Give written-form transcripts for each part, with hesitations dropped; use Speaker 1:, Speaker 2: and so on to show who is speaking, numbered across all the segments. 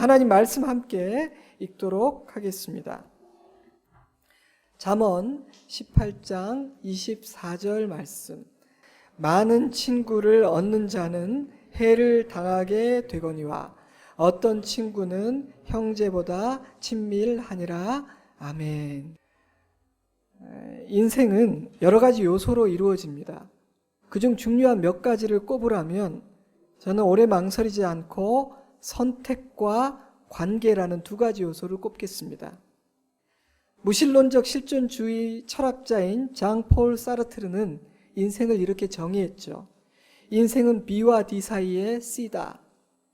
Speaker 1: 하나님 말씀 함께 읽도록 하겠습니다. 잠언 18장 24절 말씀. 많은 친구를 얻는 자는 해를 당하게 되거니와 어떤 친구는 형제보다 친밀하니라. 아멘. 인생은 여러 가지 요소로 이루어집니다. 그중 중요한 몇 가지를 꼽으라면 저는 오래 망설이지 않고 선택과 관계라는 두 가지 요소를 꼽겠습니다. 무신론적 실존주의 철학자인 장폴 사르트르는 인생을 이렇게 정의했죠. 인생은 B와 D 사이의 C다.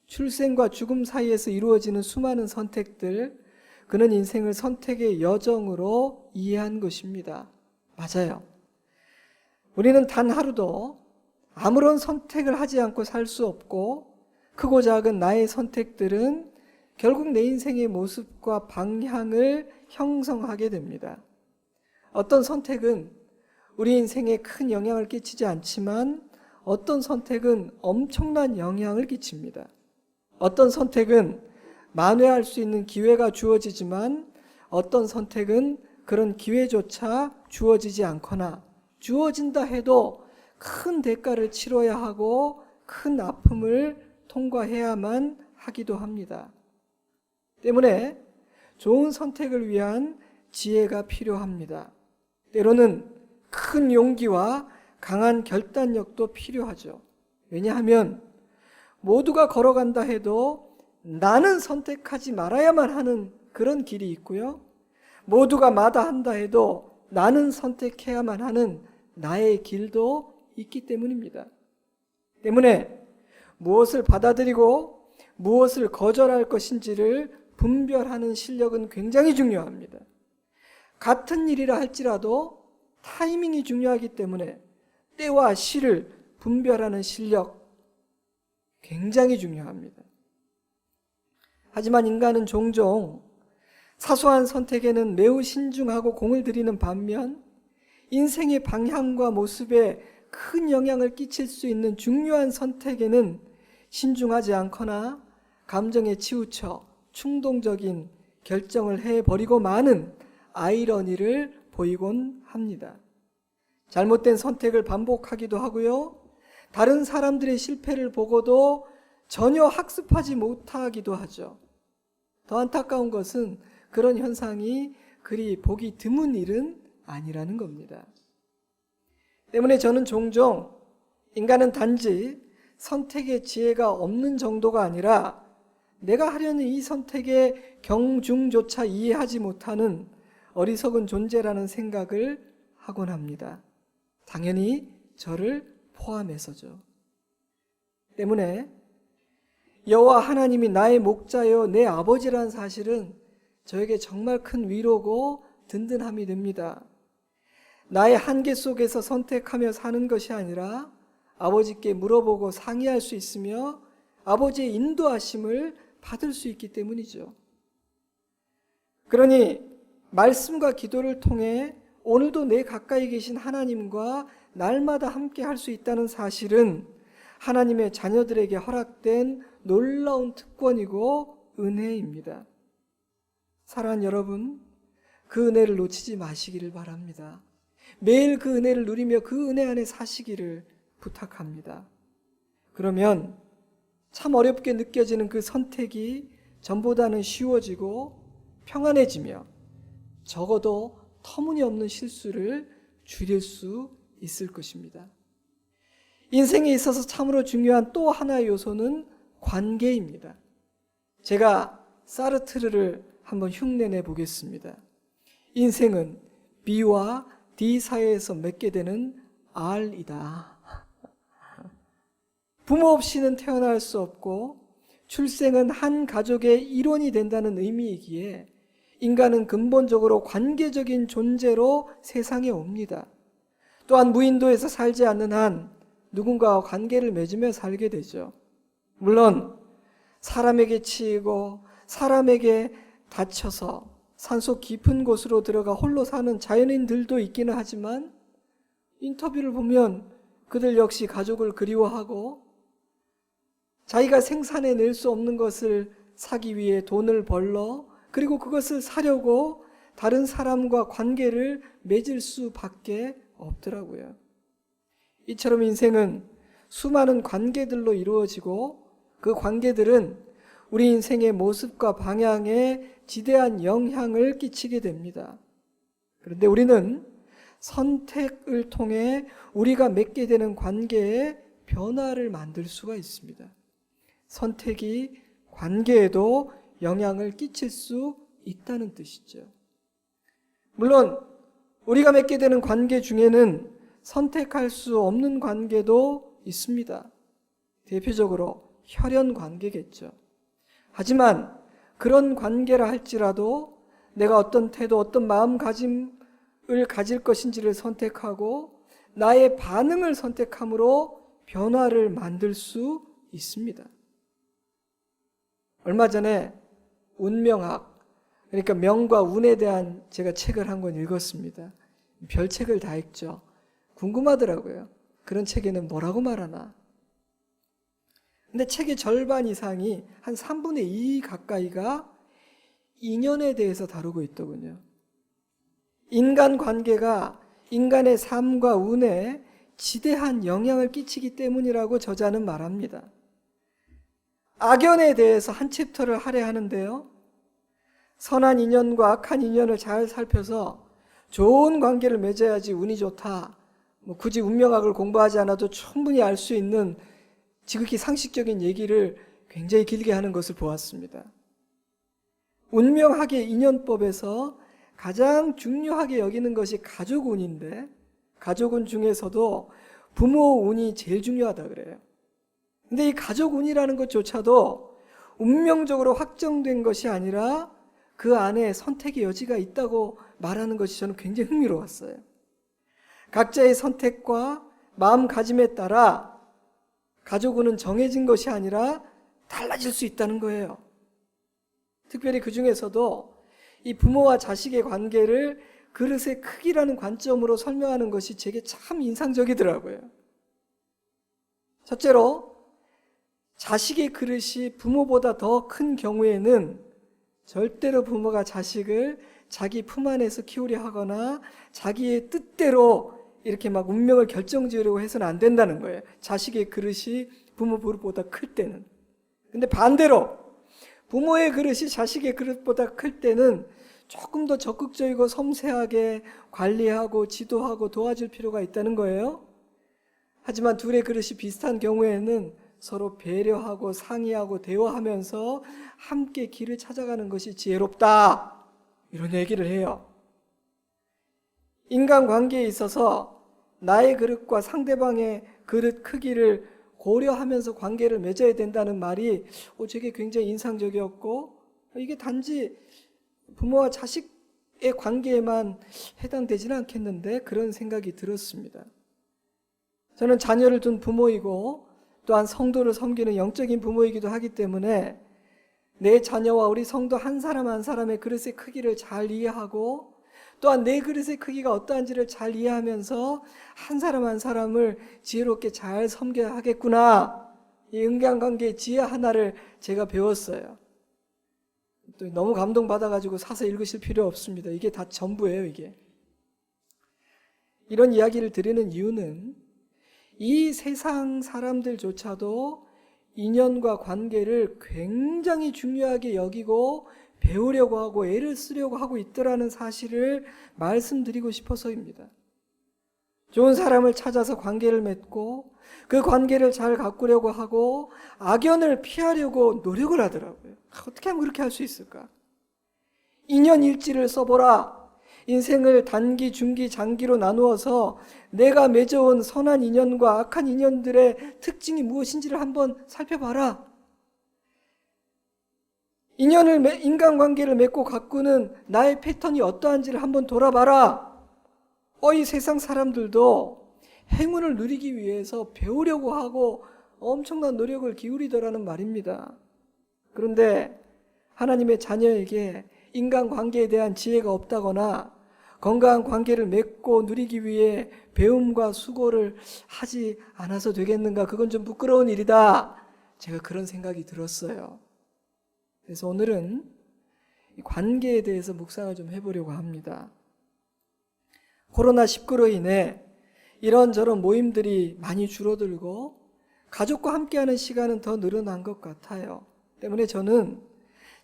Speaker 1: 출생과 죽음 사이에서 이루어지는 수많은 선택들, 그는 인생을 선택의 여정으로 이해한 것입니다. 맞아요. 우리는 단 하루도 아무런 선택을 하지 않고 살 수 없고, 크고 작은 나의 선택들은 결국 내 인생의 모습과 방향을 형성하게 됩니다. 어떤 선택은 우리 인생에 큰 영향을 끼치지 않지만 어떤 선택은 엄청난 영향을 끼칩니다. 어떤 선택은 만회할 수 있는 기회가 주어지지만 어떤 선택은 그런 기회조차 주어지지 않거나 주어진다 해도 큰 대가를 치러야 하고 큰 아픔을 통과해야만 하기도 합니다. 때문에 좋은 선택을 위한 지혜가 필요합니다. 때로는 큰 용기와 강한 결단력도 필요하죠. 왜냐하면 모두가 걸어간다 해도 나는 선택하지 말아야만 하는 그런 길이 있고요. 모두가 마다한다 해도 나는 선택해야만 하는 나의 길도 있기 때문입니다. 때문에 무엇을 받아들이고 무엇을 거절할 것인지를 분별하는 실력은 굉장히 중요합니다. 같은 일이라 할지라도 타이밍이 중요하기 때문에 때와 시를 분별하는 실력 굉장히 중요합니다. 하지만 인간은 종종 사소한 선택에는 매우 신중하고 공을 들이는 반면 인생의 방향과 모습에 큰 영향을 끼칠 수 있는 중요한 선택에는 신중하지 않거나 감정에 치우쳐 충동적인 결정을 해버리고 마는 아이러니를 보이곤 합니다. 잘못된 선택을 반복하기도 하고요. 다른 사람들의 실패를 보고도 전혀 학습하지 못하기도 하죠. 더 안타까운 것은 그런 현상이 그리 보기 드문 일은 아니라는 겁니다. 때문에 저는 종종 인간은 단지 선택의 지혜가 없는 정도가 아니라 내가 하려는 이 선택의 경중조차 이해하지 못하는 어리석은 존재라는 생각을 하곤 합니다. 당연히 저를 포함해서죠. 때문에 여호와 하나님이 나의 목자여 내 아버지라는 사실은 저에게 정말 큰 위로고 든든함이 됩니다. 나의 한계 속에서 선택하며 사는 것이 아니라 아버지께 물어보고 상의할 수 있으며 아버지의 인도하심을 받을 수 있기 때문이죠. 그러니 말씀과 기도를 통해 오늘도 내 가까이 계신 하나님과 날마다 함께 할 수 있다는 사실은 하나님의 자녀들에게 허락된 놀라운 특권이고 은혜입니다. 사랑하는 여러분, 그 은혜를 놓치지 마시기를 바랍니다. 매일 그 은혜를 누리며 그 은혜 안에 사시기를 부탁합니다. 그러면 참 어렵게 느껴지는 그 선택이 전보다는 쉬워지고 평안해지며 적어도 터무니없는 실수를 줄일 수 있을 것입니다. 인생에 있어서 참으로 중요한 또 하나의 요소는 관계입니다. 제가 사르트르를 한번 흉내내 보겠습니다. 인생은 B와 D 사이에서 맺게 되는 R이다. 부모 없이는 태어날 수 없고 출생은 한 가족의 일원이 된다는 의미이기에 인간은 근본적으로 관계적인 존재로 세상에 옵니다. 또한 무인도에서 살지 않는 한 누군가와 관계를 맺으며 살게 되죠. 물론 사람에게 치이고 사람에게 다쳐서 산속 깊은 곳으로 들어가 홀로 사는 자연인들도 있기는 하지만 인터뷰를 보면 그들 역시 가족을 그리워하고 자기가 생산해낼 수 없는 것을 사기 위해 돈을 벌러 그리고 그것을 사려고 다른 사람과 관계를 맺을 수밖에 없더라고요. 이처럼 인생은 수많은 관계들로 이루어지고 그 관계들은 우리 인생의 모습과 방향에 지대한 영향을 끼치게 됩니다. 그런데 우리는 선택을 통해 우리가 맺게 되는 관계에 변화를 만들 수가 있습니다. 선택이 관계에도 영향을 끼칠 수 있다는 뜻이죠. 물론 우리가 맺게 되는 관계 중에는 선택할 수 없는 관계도 있습니다. 대표적으로 혈연 관계겠죠. 하지만 그런 관계라 할지라도 내가 어떤 태도, 어떤 마음가짐을 가질 것인지를 선택하고 나의 반응을 선택함으로 변화를 만들 수 있습니다. 얼마 전에 운명학, 그러니까 명과 운에 대한 제가 책을 한 권 읽었습니다. 별책을 다 읽죠. 궁금하더라고요. 그런 책에는 뭐라고 말하나. 근데 책의 절반 이상이 한 3분의 2 가까이가 인연에 대해서 다루고 있더군요. 인간관계가 인간의 삶과 운에 지대한 영향을 끼치기 때문이라고 저자는 말합니다. 악연에 대해서 한 챕터를 할애하는데요. 선한 인연과 악한 인연을 잘 살펴서 좋은 관계를 맺어야지 운이 좋다. 굳이 운명학을 공부하지 않아도 충분히 알 수 있는 지극히 상식적인 얘기를 굉장히 길게 하는 것을 보았습니다. 운명학의 인연법에서 가장 중요하게 여기는 것이 가족운인데 가족운 중에서도 부모운이 제일 중요하다 그래요. 근데 이 가족운이라는 것조차도 운명적으로 확정된 것이 아니라 그 안에 선택의 여지가 있다고 말하는 것이 저는 굉장히 흥미로웠어요. 각자의 선택과 마음가짐에 따라 가족운은 정해진 것이 아니라 달라질 수 있다는 거예요. 특별히 그 중에서도 이 부모와 자식의 관계를 그릇의 크기라는 관점으로 설명하는 것이 제게 참 인상적이더라고요. 첫째로 자식의 그릇이 부모보다 더 큰 경우에는 절대로 부모가 자식을 자기 품 안에서 키우려 하거나 자기의 뜻대로 이렇게 막 운명을 결정지으려고 해서는 안 된다는 거예요. 자식의 그릇이 부모 그릇보다 클 때는. 근데 반대로 부모의 그릇이 자식의 그릇보다 클 때는 조금 더 적극적이고 섬세하게 관리하고 지도하고 도와줄 필요가 있다는 거예요. 하지만 둘의 그릇이 비슷한 경우에는 서로 배려하고 상의하고 대화하면서 함께 길을 찾아가는 것이 지혜롭다. 이런 얘기를 해요. 인간관계에 있어서 나의 그릇과 상대방의 그릇 크기를 고려하면서 관계를 맺어야 된다는 말이 제게 굉장히 인상적이었고 이게 단지 부모와 자식의 관계에만 해당되지는 않겠는데 그런 생각이 들었습니다. 저는 자녀를 둔 부모이고 또한 성도를 섬기는 영적인 부모이기도 하기 때문에 내 자녀와 우리 성도 한 사람 한 사람의 그릇의 크기를 잘 이해하고 또한 내 그릇의 크기가 어떠한지를 잘 이해하면서 한 사람 한 사람을 지혜롭게 잘 섬겨야 하겠구나. 이 인간관계의 지혜 하나를 제가 배웠어요. 또 너무 감동받아가지고 사서 읽으실 필요 없습니다. 이게 다 전부예요, 이게. 이런 이야기를 드리는 이유는 이 세상 사람들조차도 인연과 관계를 굉장히 중요하게 여기고 배우려고 하고 애를 쓰려고 하고 있더라는 사실을 말씀드리고 싶어서입니다. 좋은 사람을 찾아서 관계를 맺고 그 관계를 잘 가꾸려고 하고 악연을 피하려고 노력을 하더라고요. 어떻게 하면 그렇게 할 수 있을까? 인연일지를 써보라. 인생을 단기, 중기, 장기로 나누어서 내가 맺어온 선한 인연과 악한 인연들의 특징이 무엇인지를 한번 살펴봐라. 인간관계를 맺고 가꾸는 나의 패턴이 어떠한지를 한번 돌아봐라. 이 세상 사람들도 행운을 누리기 위해서 배우려고 하고 엄청난 노력을 기울이더라는 말입니다. 그런데 하나님의 자녀에게 인간관계에 대한 지혜가 없다거나 건강한 관계를 맺고 누리기 위해 배움과 수고를 하지 않아서 되겠는가? 그건 좀 부끄러운 일이다. 제가 그런 생각이 들었어요. 그래서 오늘은 이 관계에 대해서 묵상을 좀 해보려고 합니다. 코로나19로 인해 이런저런 모임들이 많이 줄어들고 가족과 함께하는 시간은 더 늘어난 것 같아요. 때문에 저는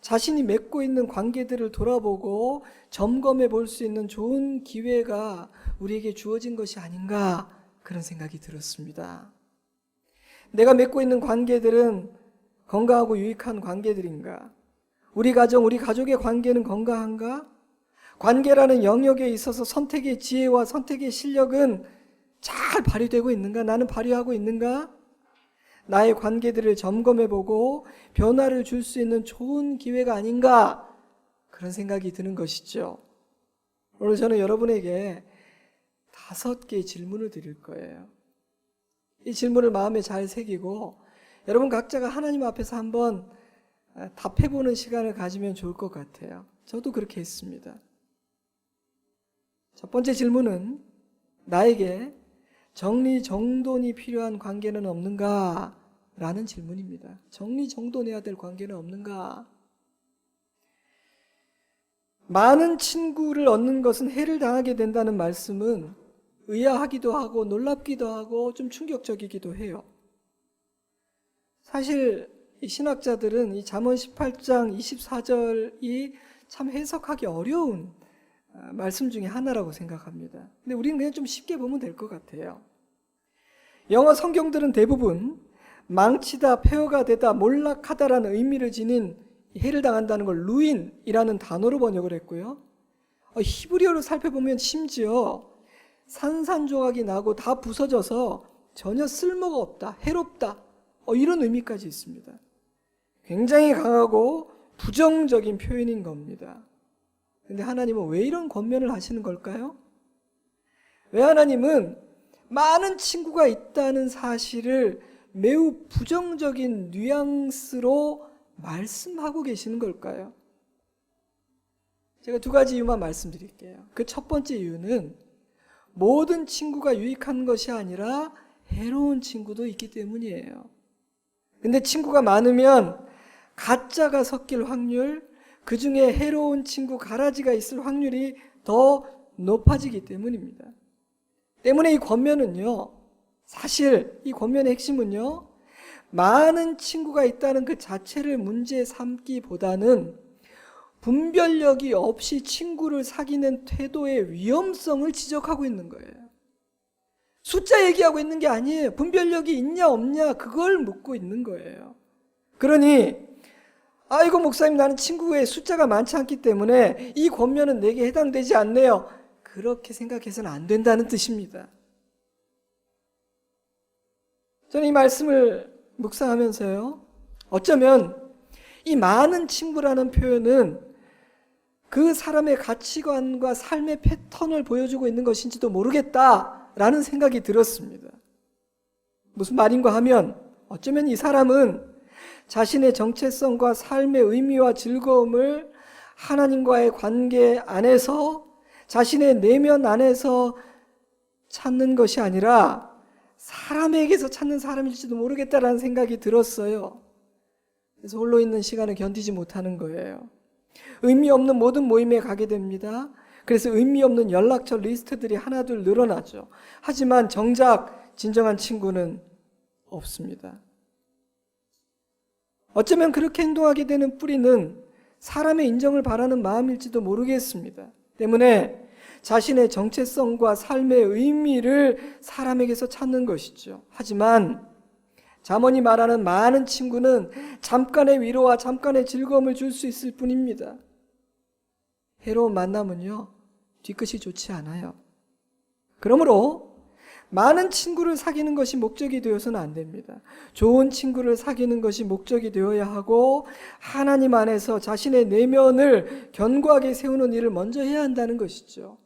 Speaker 1: 자신이 맺고 있는 관계들을 돌아보고 점검해 볼 수 있는 좋은 기회가 우리에게 주어진 것이 아닌가 그런 생각이 들었습니다. 내가 맺고 있는 관계들은 건강하고 유익한 관계들인가? 우리 가정, 우리 가족의 관계는 건강한가? 관계라는 영역에 있어서 선택의 지혜와 선택의 실력은 잘 발휘되고 있는가? 나는 발휘하고 있는가? 나의 관계들을 점검해보고 변화를 줄 수 있는 좋은 기회가 아닌가? 그런 생각이 드는 것이죠. 오늘 저는 여러분에게 5개의 질문을 드릴 거예요. 이 질문을 마음에 잘 새기고 여러분 각자가 하나님 앞에서 한번 답해보는 시간을 가지면 좋을 것 같아요. 저도 그렇게 했습니다. 첫 번째 질문은 나에게 정리정돈이 필요한 관계는 없는가? 라는 질문입니다. 정리정돈해야 될 관계는 없는가? 많은 친구를 얻는 것은 해를 당하게 된다는 말씀은 의아하기도 하고 놀랍기도 하고 좀 충격적이기도 해요. 사실 이 신학자들은 이 잠언 18장 24절이 참 해석하기 어려운 말씀 중에 하나라고 생각합니다. 근데 우리는 그냥 좀 쉽게 보면 될 것 같아요. 영어 성경들은 대부분 망치다, 폐허가 되다, 몰락하다라는 의미를 지닌 해를 당한다는 걸 루인이라는 단어로 번역을 했고요. 히브리어로 살펴보면 심지어 산산조각이 나고 다 부서져서 전혀 쓸모가 없다, 해롭다 이런 의미까지 있습니다. 굉장히 강하고 부정적인 표현인 겁니다. 근데 하나님은 왜 이런 권면을 하시는 걸까요? 왜 하나님은 많은 친구가 있다는 사실을 매우 부정적인 뉘앙스로 말씀하고 계시는 걸까요? 제가 2가지 이유만 말씀드릴게요. 그 첫 번째 이유는 모든 친구가 유익한 것이 아니라 해로운 친구도 있기 때문이에요. 근데 친구가 많으면 가짜가 섞일 확률, 그 중에 해로운 친구 가라지가 있을 확률이 더 높아지기 때문입니다. 때문에 이 권면은요, 사실 이 권면의 핵심은요, 많은 친구가 있다는 그 자체를 문제 삼기보다는 분별력이 없이 친구를 사귀는 태도의 위험성을 지적하고 있는 거예요. 숫자 얘기하고 있는 게 아니에요. 분별력이 있냐 없냐 그걸 묻고 있는 거예요. 그러니 아이고 목사님 나는 친구의 숫자가 많지 않기 때문에 이 권면은 내게 해당되지 않네요. 그렇게 생각해서는 안 된다는 뜻입니다. 저는 이 말씀을 묵상하면서요, 어쩌면 이 많은 친구라는 표현은 그 사람의 가치관과 삶의 패턴을 보여주고 있는 것인지도 모르겠다라는 생각이 들었습니다. 무슨 말인가 하면 어쩌면 이 사람은 자신의 정체성과 삶의 의미와 즐거움을 하나님과의 관계 안에서 자신의 내면 안에서 찾는 것이 아니라 사람에게서 찾는 사람일지도 모르겠다라는 생각이 들었어요. 그래서 홀로 있는 시간을 견디지 못하는 거예요. 의미 없는 모든 모임에 가게 됩니다. 그래서 의미 없는 연락처 리스트들이 하나둘 늘어나죠. 하지만 정작 진정한 친구는 없습니다. 어쩌면 그렇게 행동하게 되는 뿌리는 사람의 인정을 바라는 마음일지도 모르겠습니다. 때문에 자신의 정체성과 삶의 의미를 사람에게서 찾는 것이죠. 하지만 잠언이 말하는 많은 친구는 잠깐의 위로와 잠깐의 즐거움을 줄 수 있을 뿐입니다. 해로운 만남은요, 뒤끝이 좋지 않아요. 그러므로 많은 친구를 사귀는 것이 목적이 되어서는 안 됩니다. 좋은 친구를 사귀는 것이 목적이 되어야 하고 하나님 안에서 자신의 내면을 견고하게 세우는 일을 먼저 해야 한다는 것이죠.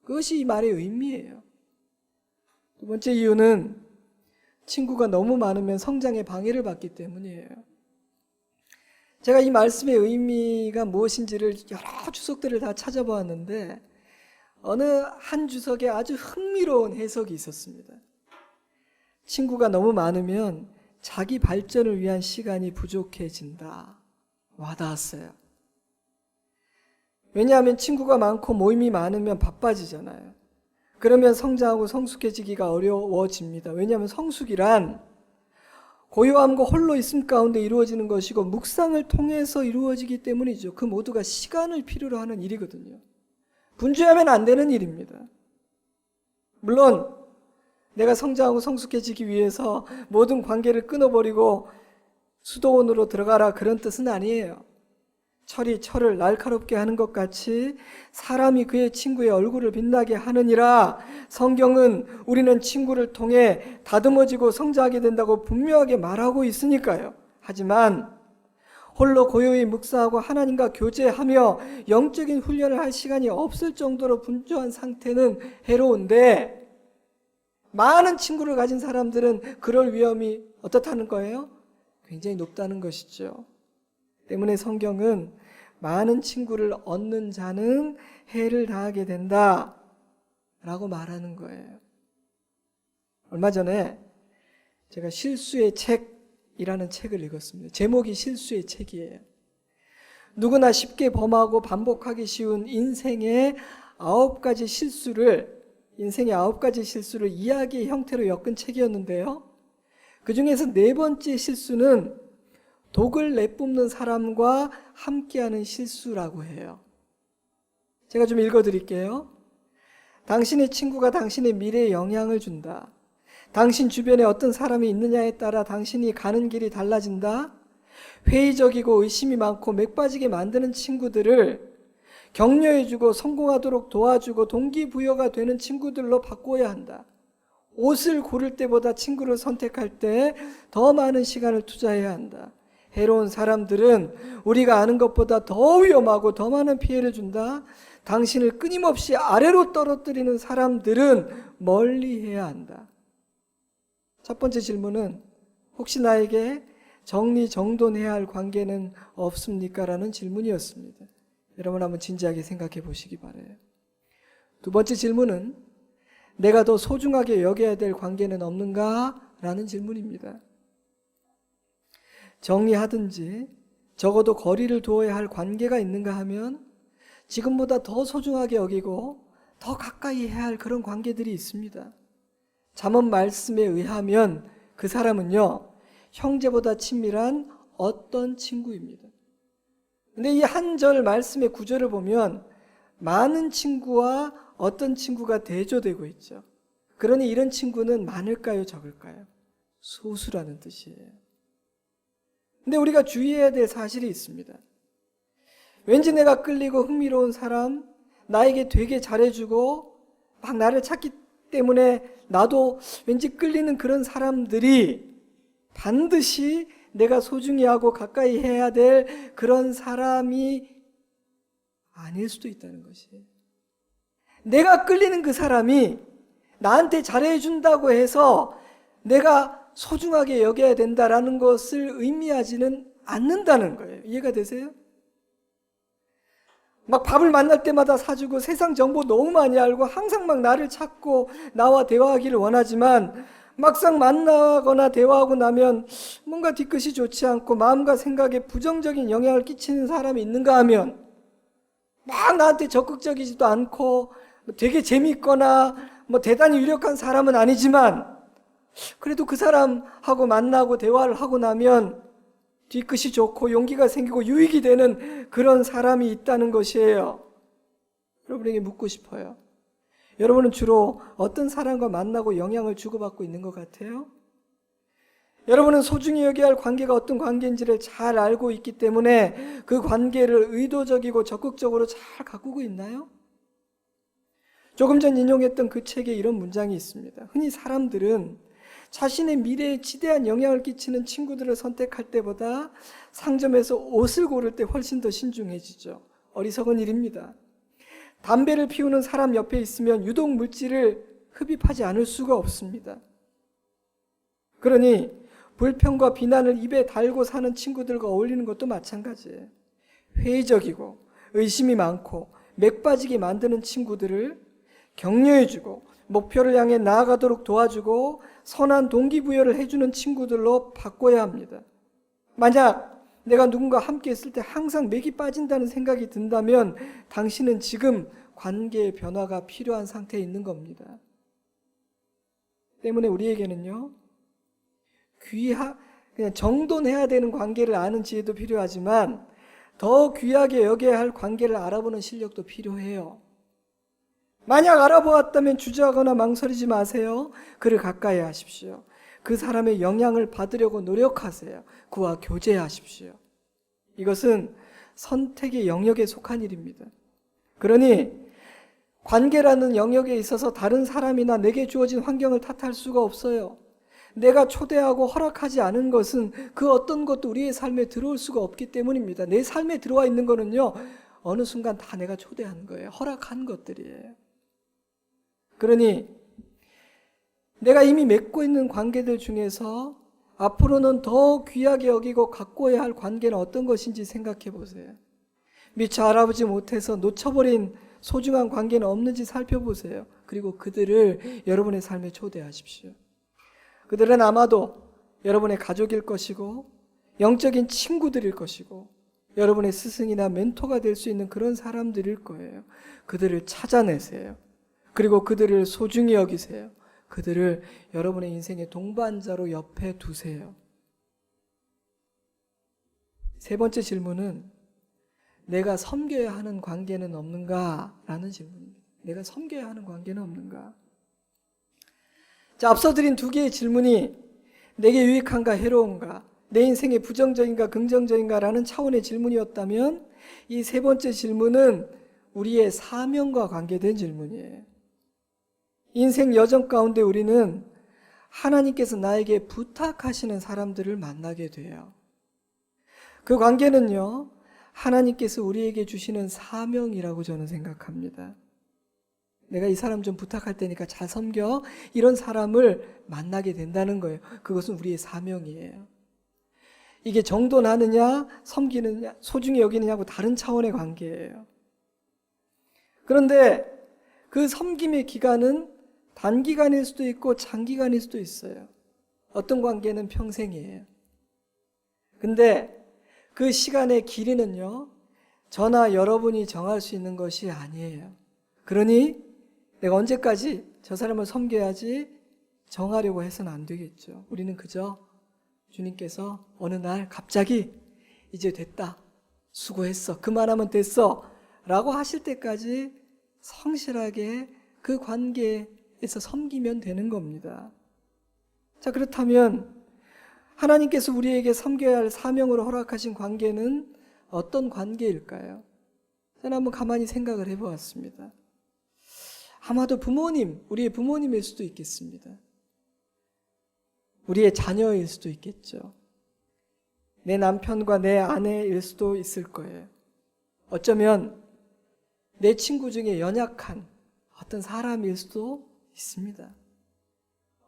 Speaker 1: 그것이 이 말의 의미예요. 2번째 이유는 친구가 너무 많으면 성장에 방해를 받기 때문이에요. 제가 이 말씀의 의미가 무엇인지를 여러 주석들을 다 찾아보았는데 어느 한 주석에 아주 흥미로운 해석이 있었습니다. 친구가 너무 많으면 자기 발전을 위한 시간이 부족해진다. 와닿았어요. 왜냐하면 친구가 많고 모임이 많으면 바빠지잖아요. 그러면 성장하고 성숙해지기가 어려워집니다. 왜냐하면 성숙이란 고요함과 홀로 있음 가운데 이루어지는 것이고 묵상을 통해서 이루어지기 때문이죠. 그 모두가 시간을 필요로 하는 일이거든요. 분주하면 안 되는 일입니다. 물론 내가 성장하고 성숙해지기 위해서 모든 관계를 끊어버리고 수도원으로 들어가라 그런 뜻은 아니에요. 철이 철을 날카롭게 하는 것 같이 사람이 그의 친구의 얼굴을 빛나게 하느니라. 성경은 우리는 친구를 통해 다듬어지고 성장하게 된다고 분명하게 말하고 있으니까요. 하지만 홀로 고요히 묵상하고 하나님과 교제하며 영적인 훈련을 할 시간이 없을 정도로 분주한 상태는 해로운데, 많은 친구를 가진 사람들은 그럴 위험이 어떻다는 거예요? 굉장히 높다는 것이죠. 때문에 성경은 많은 친구를 얻는 자는 해를 당하게 된다 라고 말하는 거예요. 얼마 전에 제가 실수의 책이라는 책을 읽었습니다. 제목이 실수의 책이에요. 누구나 쉽게 범하고 반복하기 쉬운 인생의 9가지 실수를 이야기의 형태로 엮은 책이었는데요. 그 중에서 4번째 실수는 독을 내뿜는 사람과 함께하는 실수라고 해요. 제가 좀 읽어드릴게요. 당신의 친구가 당신의 미래에 영향을 준다. 당신 주변에 어떤 사람이 있느냐에 따라 당신이 가는 길이 달라진다. 회의적이고 의심이 많고 맥 빠지게 만드는 친구들을 격려해주고 성공하도록 도와주고 동기부여가 되는 친구들로 바꿔야 한다. 옷을 고를 때보다 친구를 선택할 때 더 많은 시간을 투자해야 한다. 해로운 사람들은 우리가 아는 것보다 더 위험하고 더 많은 피해를 준다. 당신을 끊임없이 아래로 떨어뜨리는 사람들은 멀리해야 한다. 첫 번째 질문은 혹시 나에게 정리정돈해야 할 관계는 없습니까? 라는 질문이었습니다. 여러분 한번 진지하게 생각해 보시기 바라요. 두 번째 질문은 내가 더 소중하게 여겨야 될 관계는 없는가? 라는 질문입니다. 정리하든지 적어도 거리를 두어야 할 관계가 있는가 하면 지금보다 더 소중하게 여기고 더 가까이 해야 할 그런 관계들이 있습니다. 잠언 말씀에 의하면 그 사람은요, 형제보다 친밀한 어떤 친구입니다. 근데 이 한 절 말씀의 구절을 보면 많은 친구와 어떤 친구가 대조되고 있죠. 그러니 이런 친구는 많을까요, 적을까요? 소수라는 뜻이에요. 근데 우리가 주의해야 될 사실이 있습니다. 왠지 내가 끌리고 흥미로운 사람, 나에게 되게 잘해주고 막 나를 찾기 때문에 나도 왠지 끌리는 그런 사람들이 반드시 내가 소중히 하고 가까이 해야 될 그런 사람이 아닐 수도 있다는 것이에요. 내가 끌리는 그 사람이 나한테 잘해준다고 해서 내가 소중하게 여겨야 된다라는 것을 의미하지는 않는다는 거예요. 이해가 되세요? 막 밥을 만날 때마다 사주고 세상 정보 너무 많이 알고 항상 막 나를 찾고 나와 대화하기를 원하지만 막상 만나거나 대화하고 나면 뭔가 뒤끝이 좋지 않고 마음과 생각에 부정적인 영향을 끼치는 사람이 있는가 하면 막 나한테 적극적이지도 않고 되게 재미있거나 대단히 유력한 사람은 아니지만 그래도 그 사람하고 만나고 대화를 하고 나면 뒤끝이 좋고 용기가 생기고 유익이 되는 그런 사람이 있다는 것이에요. 여러분에게 묻고 싶어요. 여러분은 주로 어떤 사람과 만나고 영향을 주고받고 있는 것 같아요? 여러분은 소중히 여겨야 할 관계가 어떤 관계인지를 잘 알고 있기 때문에 그 관계를 의도적이고 적극적으로 잘 가꾸고 있나요? 조금 전 인용했던 그 책에 이런 문장이 있습니다. 흔히 사람들은 자신의 미래에 지대한 영향을 끼치는 친구들을 선택할 때보다 상점에서 옷을 고를 때 훨씬 더 신중해지죠. 어리석은 일입니다. 담배를 피우는 사람 옆에 있으면 유독 물질을 흡입하지 않을 수가 없습니다. 그러니 불평과 비난을 입에 달고 사는 친구들과 어울리는 것도 마찬가지예요. 회의적이고 의심이 많고 맥 빠지게 만드는 친구들을 격려해주고 목표를 향해 나아가도록 도와주고 선한 동기부여를 해주는 친구들로 바꿔야 합니다. 만약 내가 누군가 함께 있을 때 항상 맥이 빠진다는 생각이 든다면 당신은 지금 관계의 변화가 필요한 상태에 있는 겁니다. 때문에 우리에게는요, 그냥 정돈해야 되는 관계를 아는 지혜도 필요하지만 더 귀하게 여겨야 할 관계를 알아보는 실력도 필요해요. 만약 알아보았다면 주저하거나 망설이지 마세요. 그를 가까이 하십시오. 그 사람의 영향을 받으려고 노력하세요. 그와 교제하십시오. 이것은 선택의 영역에 속한 일입니다. 그러니 관계라는 영역에 있어서 다른 사람이나 내게 주어진 환경을 탓할 수가 없어요. 내가 초대하고 허락하지 않은 것은 그 어떤 것도 우리의 삶에 들어올 수가 없기 때문입니다. 내 삶에 들어와 있는 거는요, 어느 순간 다 내가 초대한 거예요. 허락한 것들이에요. 그러니 내가 이미 맺고 있는 관계들 중에서 앞으로는 더 귀하게 여기고 가꿔야 할 관계는 어떤 것인지 생각해 보세요. 미처 알아보지 못해서 놓쳐버린 소중한 관계는 없는지 살펴보세요. 그리고 그들을 여러분의 삶에 초대하십시오. 그들은 아마도 여러분의 가족일 것이고 영적인 친구들일 것이고 여러분의 스승이나 멘토가 될 수 있는 그런 사람들일 거예요. 그들을 찾아내세요. 그리고 그들을 소중히 여기세요. 그들을 여러분의 인생의 동반자로 옆에 두세요. 세 번째 질문은 내가 섬겨야 하는 관계는 없는가? 라는 질문입니다. 내가 섬겨야 하는 관계는 없는가? 자, 앞서 드린 두 개의 질문이 내게 유익한가 해로운가? 내 인생에 부정적인가 긍정적인가? 라는 차원의 질문이었다면 이 세 번째 질문은 우리의 사명과 관계된 질문이에요. 인생 여정 가운데 우리는 하나님께서 나에게 부탁하시는 사람들을 만나게 돼요. 그 관계는요, 하나님께서 우리에게 주시는 사명이라고 저는 생각합니다. 내가 이 사람 좀 부탁할 테니까 잘 섬겨. 이런 사람을 만나게 된다는 거예요. 그것은 우리의 사명이에요. 이게 정돈하느냐, 섬기느냐, 소중히 여기느냐고 다른 차원의 관계예요. 그런데 그 섬김의 기간은 단기간일 수도 있고 장기간일 수도 있어요. 어떤 관계는 평생이에요. 근데 그 시간의 길이는요, 저나 여러분이 정할 수 있는 것이 아니에요. 그러니 내가 언제까지 저 사람을 섬겨야지 정하려고 해서는 안 되겠죠. 우리는 그저 주님께서 어느 날 갑자기 이제 됐다, 수고했어, 그만하면 됐어 라고 하실 때까지 성실하게 그 관계에서 섬기면 되는 겁니다. 자, 그렇다면 하나님께서 우리에게 섬겨야 할 사명으로 허락하신 관계는 어떤 관계일까요? 저는 한번 가만히 생각을 해보았습니다. 아마도 부모님, 우리의 부모님일 수도 있겠습니다. 우리의 자녀일 수도 있겠죠. 내 남편과 내 아내일 수도 있을 거예요. 어쩌면 내 친구 중에 연약한 어떤 사람일 수도 있습니다.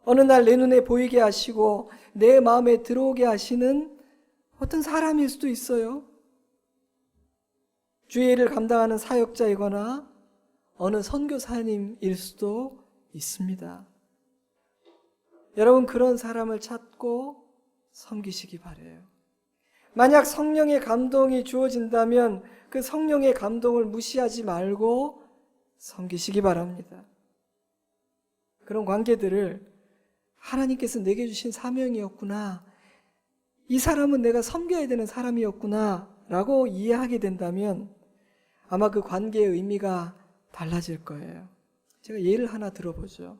Speaker 1: 어느 날 내 눈에 보이게 하시고 내 마음에 들어오게 하시는 어떤 사람일 수도 있어요. 주의 일을 감당하는 사역자이거나 어느 선교사님일 수도 있습니다. 여러분, 그런 사람을 찾고 섬기시기 바라요. 만약 성령의 감동이 주어진다면 그 성령의 감동을 무시하지 말고 섬기시기 바랍니다. 그런 관계들을 하나님께서 내게 주신 사명이었구나, 이 사람은 내가 섬겨야 되는 사람이었구나 라고 이해하게 된다면 아마 그 관계의 의미가 달라질 거예요. 제가 예를 하나 들어보죠.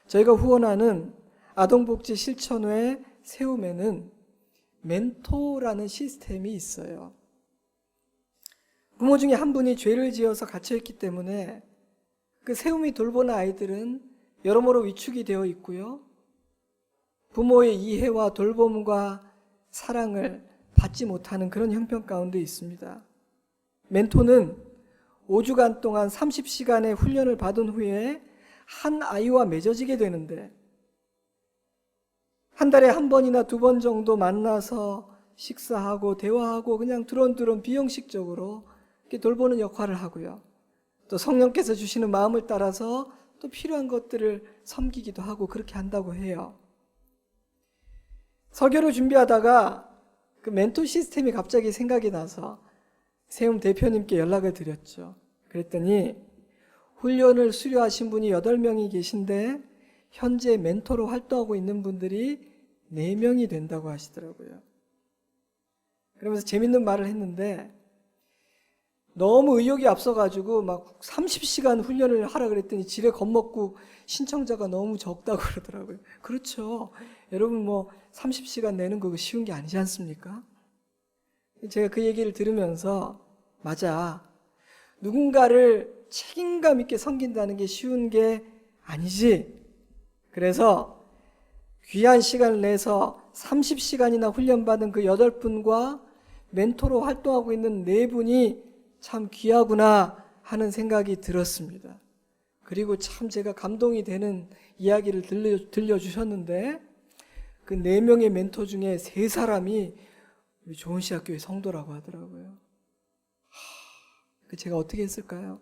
Speaker 1: 저희가 후원하는 아동복지 실천회 세움에는 멘토라는 시스템이 있어요. 부모 중에 한 분이 죄를 지어서 갇혀있기 때문에 그 세움이 돌보는 아이들은 여러모로 위축이 되어 있고요. 부모의 이해와 돌봄과 사랑을 받지 못하는 그런 형편 가운데 있습니다. 멘토는 5주간 동안 30시간의 훈련을 받은 후에 한 아이와 맺어지게 되는데 한 달에 한 번이나 두 번 정도 만나서 식사하고 대화하고 그냥 두런두런 비형식적으로 이렇게 돌보는 역할을 하고요. 또 성령께서 주시는 마음을 따라서 또 필요한 것들을 섬기기도 하고 그렇게 한다고 해요. 설교를 준비하다가 그 멘토 시스템이 갑자기 생각이 나서 세움 대표님께 연락을 드렸죠. 그랬더니 훈련을 수료하신 분이 8명이 계신데 현재 멘토로 활동하고 있는 분들이 4명이 된다고 하시더라고요. 그러면서 재밌는 말을 했는데 너무 의욕이 앞서가지고 막 30시간 훈련을 하라 그랬더니 지레 겁먹고 신청자가 너무 적다고 그러더라고요. 그렇죠. 여러분 30시간 내는 거 쉬운 게 아니지 않습니까? 제가 그 얘기를 들으면서 맞아. 누군가를 책임감 있게 섬긴다는 게 쉬운 게 아니지. 그래서 귀한 시간을 내서 30시간이나 훈련받은 그 8분과 멘토로 활동하고 있는 4분이 참 귀하구나 하는 생각이 들었습니다. 그리고 참 제가 감동이 되는 이야기를 들려주셨는데 그 4명의 멘토 중에 3사람이 우리 조은시학교의 성도라고 하더라고요. 제가 어떻게 했을까요?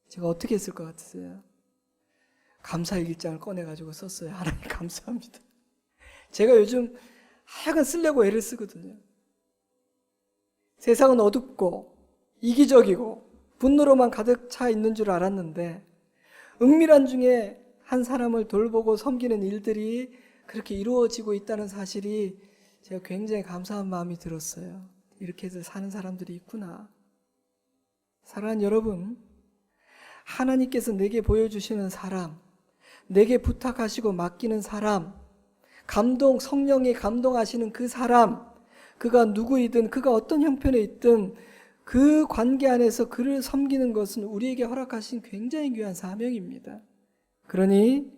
Speaker 1: 제가 어떻게 했을 것 같으세요? 감사일기장을 꺼내가지고 썼어요. 하나님 감사합니다. 제가 요즘 하여간 쓰려고 애를 쓰거든요. 세상은 어둡고 이기적이고 분노로만 가득 차 있는 줄 알았는데 은밀한 중에 한 사람을 돌보고 섬기는 일들이 그렇게 이루어지고 있다는 사실이 제가 굉장히 감사한 마음이 들었어요. 이렇게 해서 사는 사람들이 있구나. 사랑하는 여러분, 하나님께서 내게 보여주시는 사람, 내게 부탁하시고 맡기는 사람, 성령이 감동하시는 그 사람, 그가 누구이든 그가 어떤 형편에 있든 그 관계 안에서 그를 섬기는 것은 우리에게 허락하신 굉장히 귀한 사명입니다. 그러니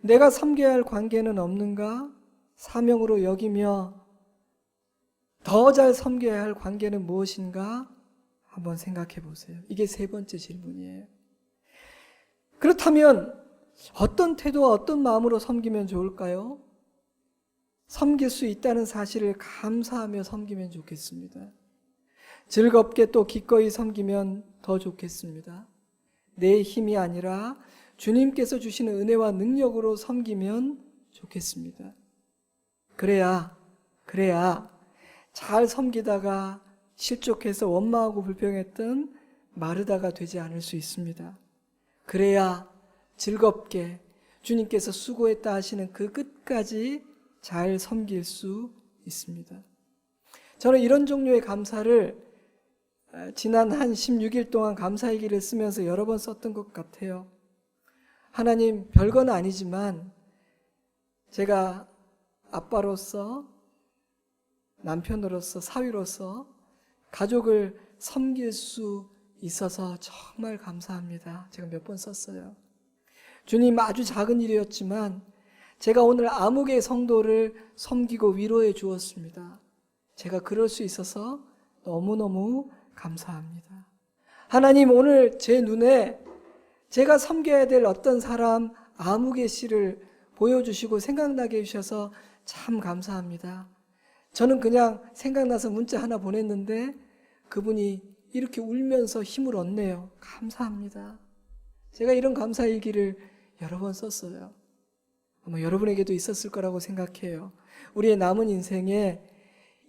Speaker 1: 내가 섬겨야 할 관계는 없는가? 사명으로 여기며 더 잘 섬겨야 할 관계는 무엇인가? 한번 생각해 보세요. 이게 3번째 질문이에요. 그렇다면 어떤 태도와 어떤 마음으로 섬기면 좋을까요? 섬길 수 있다는 사실을 감사하며 섬기면 좋겠습니다. 즐겁게 또 기꺼이 섬기면 더 좋겠습니다. 내 힘이 아니라 주님께서 주시는 은혜와 능력으로 섬기면 좋겠습니다. 그래야 잘 섬기다가 실족해서 원망하고 불평했던 마르다가 되지 않을 수 있습니다. 그래야 즐겁게 주님께서 수고했다 하시는 그 끝까지 잘 섬길 수 있습니다. 저는 이런 종류의 감사를 지난 한 16일 동안 감사일기를 쓰면서 여러 번 썼던 것 같아요. 하나님, 별건 아니지만 제가 아빠로서, 남편으로서, 사위로서 가족을 섬길 수 있어서 정말 감사합니다. 제가 몇 번 썼어요. 주님, 아주 작은 일이었지만 제가 오늘 아무개 성도를 섬기고 위로해 주었습니다. 제가 그럴 수 있어서 너무너무 감사합니다. 하나님, 오늘 제 눈에 제가 섬겨야 될 어떤 사람 아무개 씨를 보여주시고 생각나게 해주셔서 참 감사합니다. 저는 그냥 생각나서 문자 하나 보냈는데 그분이 이렇게 울면서 힘을 얻네요. 감사합니다. 제가 이런 감사일기를 여러 번 썼어요. 아마 여러분에게도 있었을 거라고 생각해요. 우리의 남은 인생에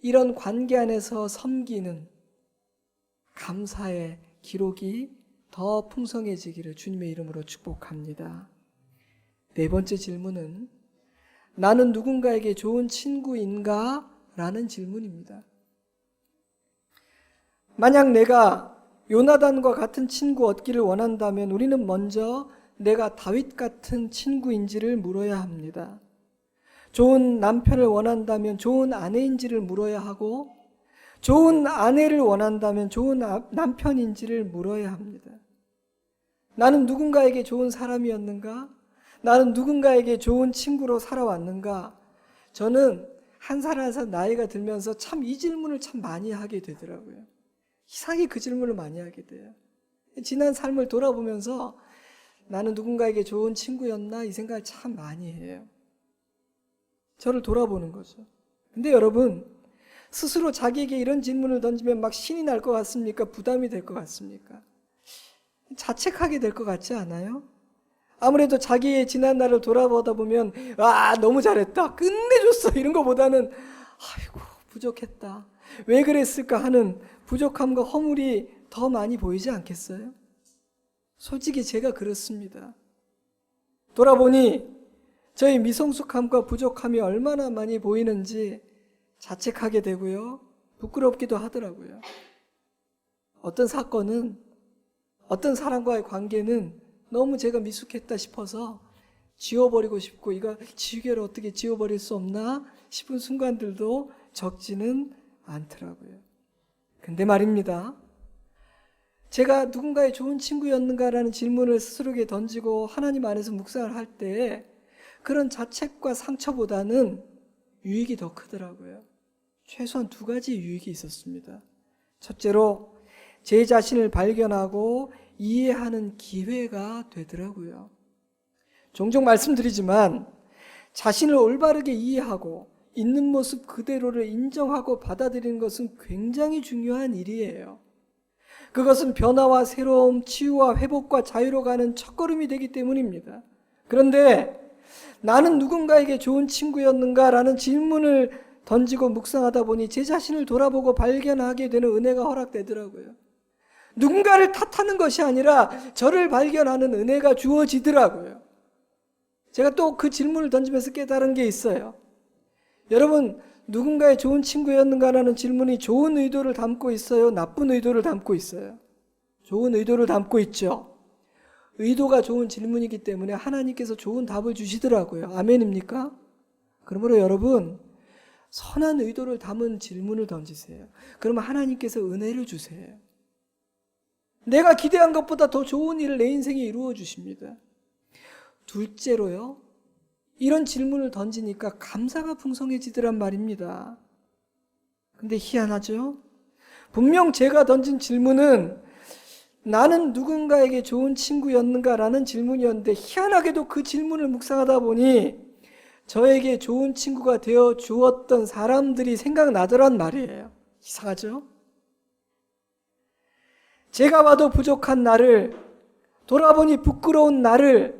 Speaker 1: 이런 관계 안에서 섬기는 감사의 기록이 더 풍성해지기를 주님의 이름으로 축복합니다. 4번째 질문은 나는 누군가에게 좋은 친구인가? 라는 질문입니다. 만약 내가 요나단과 같은 친구 얻기를 원한다면 우리는 먼저 내가 다윗 같은 친구인지를 물어야 합니다. 좋은 남편을 원한다면 좋은 아내인지를 물어야 하고 좋은 아내를 원한다면 좋은 남편인지를 물어야 합니다. 나는 누군가에게 좋은 사람이었는가? 나는 누군가에게 좋은 친구로 살아왔는가? 저는 한 살 한 살 나이가 들면서 참 이 질문을 참 많이 하게 되더라고요. 이상하게 그 질문을 많이 하게 돼요. 지난 삶을 돌아보면서 나는 누군가에게 좋은 친구였나? 이 생각을 참 많이 해요. 저를 돌아보는 거죠. 근데 여러분, 스스로 자기에게 이런 질문을 던지면 막 신이 날 것 같습니까? 부담이 될 것 같습니까? 자책하게 될 것 같지 않아요? 아무래도 자기의 지난 날을 돌아보다 보면 너무 잘했다, 끝내줬어 이런 거보다는 아이고 부족했다. 왜 그랬을까 하는 부족함과 허물이 더 많이 보이지 않겠어요? 솔직히 제가 그렇습니다. 돌아보니 저희 미성숙함과 부족함이 얼마나 많이 보이는지 자책하게 되고요. 부끄럽기도 하더라고요. 어떤 사건은, 어떤 사람과의 관계는 너무 제가 미숙했다 싶어서 지워버리고 싶고, 이거 지우개를 어떻게 지워버릴 수 없나 싶은 순간들도 적지는 않더라고요. 근데 말입니다. 제가 누군가의 좋은 친구였는가라는 질문을 스스로에게 던지고 하나님 안에서 묵상을 할 때 그런 자책과 상처보다는 유익이 더 크더라고요. 최소한 2가지 유익이 있었습니다. 첫째로 제 자신을 발견하고 이해하는 기회가 되더라고요. 종종 말씀드리지만 자신을 올바르게 이해하고 있는 모습 그대로를 인정하고 받아들이는 것은 굉장히 중요한 일이에요. 그것은 변화와 새로움, 치유와 회복과 자유로 가는 첫걸음이 되기 때문입니다. 그런데 나는 누군가에게 좋은 친구였는가라는 질문을 던지고 묵상하다 보니 제 자신을 돌아보고 발견하게 되는 은혜가 허락되더라고요. 누군가를 탓하는 것이 아니라 저를 발견하는 은혜가 주어지더라고요. 제가 또 그 질문을 던지면서 깨달은 게 있어요. 여러분, 누군가의 좋은 친구였는가라는 질문이 좋은 의도를 담고 있어요? 나쁜 의도를 담고 있어요? 좋은 의도를 담고 있죠. 의도가 좋은 질문이기 때문에 하나님께서 좋은 답을 주시더라고요. 아멘입니까? 그러므로 여러분, 선한 의도를 담은 질문을 던지세요. 그러면 하나님께서 은혜를 주세요. 내가 기대한 것보다 더 좋은 일을 내 인생에 이루어 주십니다. 둘째로요, 이런 질문을 던지니까 감사가 풍성해지더란 말입니다. 근데 희한하죠? 분명 제가 던진 질문은 나는 누군가에게 좋은 친구였는가라는 질문이었는데 희한하게도 그 질문을 묵상하다 보니 저에게 좋은 친구가 되어 주었던 사람들이 생각나더란 말이에요. 이상하죠? 제가 봐도 부족한 나를, 돌아보니 부끄러운 나를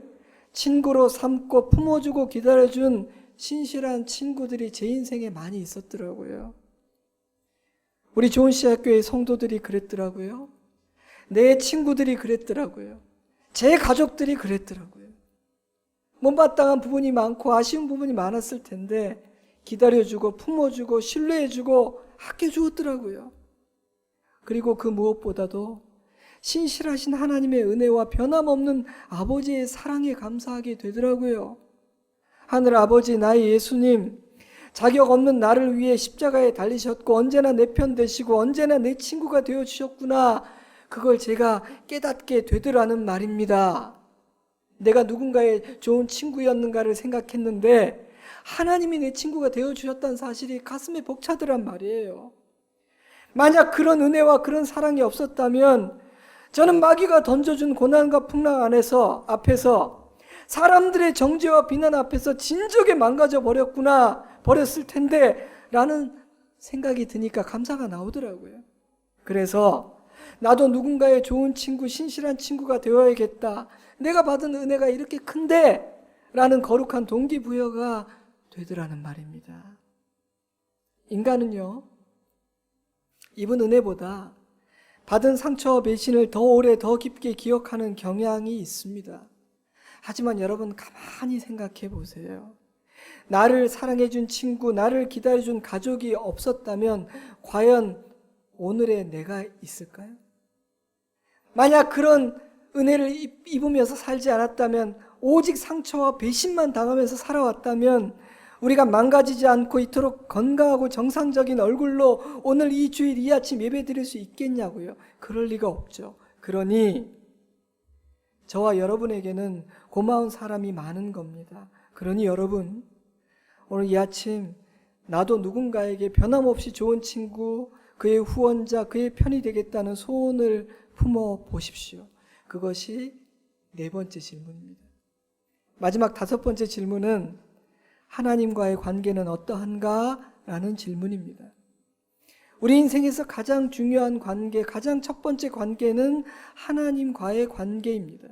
Speaker 1: 친구로 삼고 품어주고 기다려준 신실한 친구들이 제 인생에 많이 있었더라고요. 우리 좋은시학교의 성도들이 그랬더라고요. 내 친구들이 그랬더라고요. 제 가족들이 그랬더라고요. 못마땅한 부분이 많고 아쉬운 부분이 많았을 텐데 기다려주고 품어주고 신뢰해주고 아껴주었더라고요. 그리고 그 무엇보다도 신실하신 하나님의 은혜와 변함없는 아버지의 사랑에 감사하게 되더라고요. 하늘 아버지, 나의 예수님, 자격 없는 나를 위해 십자가에 달리셨고 언제나 내 편 되시고 언제나 내 친구가 되어주셨구나, 그걸 제가 깨닫게 되더라는 말입니다. 내가 누군가의 좋은 친구였는가를 생각했는데 하나님이 내 친구가 되어주셨다는 사실이 가슴에 벅차더란 말이에요. 만약 그런 은혜와 그런 사랑이 없었다면 저는 마귀가 던져준 고난과 풍랑 앞에서 사람들의 정죄와 비난 앞에서 진적에 망가져 버렸을 텐데 라는 생각이 드니까 감사가 나오더라고요. 그래서 나도 누군가의 좋은 친구, 신실한 친구가 되어야겠다, 내가 받은 은혜가 이렇게 큰데 라는 거룩한 동기부여가 되더라는 말입니다. 인간은요, 입은 은혜보다 받은 상처와 배신을 더 오래 더 깊게 기억하는 경향이 있습니다. 하지만 여러분, 가만히 생각해 보세요. 나를 사랑해준 친구, 나를 기다려준 가족이 없었다면 과연 오늘의 내가 있을까요? 만약 그런 은혜를 입으면서 살지 않았다면, 오직 상처와 배신만 당하면서 살아왔다면 우리가 망가지지 않고 이토록 건강하고 정상적인 얼굴로 오늘 이 주일 이 아침 예배 드릴 수 있겠냐고요? 그럴 리가 없죠. 그러니 저와 여러분에게는 고마운 사람이 많은 겁니다. 그러니 여러분, 오늘 이 아침 나도 누군가에게 변함없이 좋은 친구, 그의 후원자, 그의 편이 되겠다는 소원을 품어 보십시오. 그것이 4번째 질문입니다. 마지막 5번째 질문은 하나님과의 관계는 어떠한가? 라는 질문입니다. 우리 인생에서 가장 중요한 관계, 가장 첫 번째 관계는 하나님과의 관계입니다.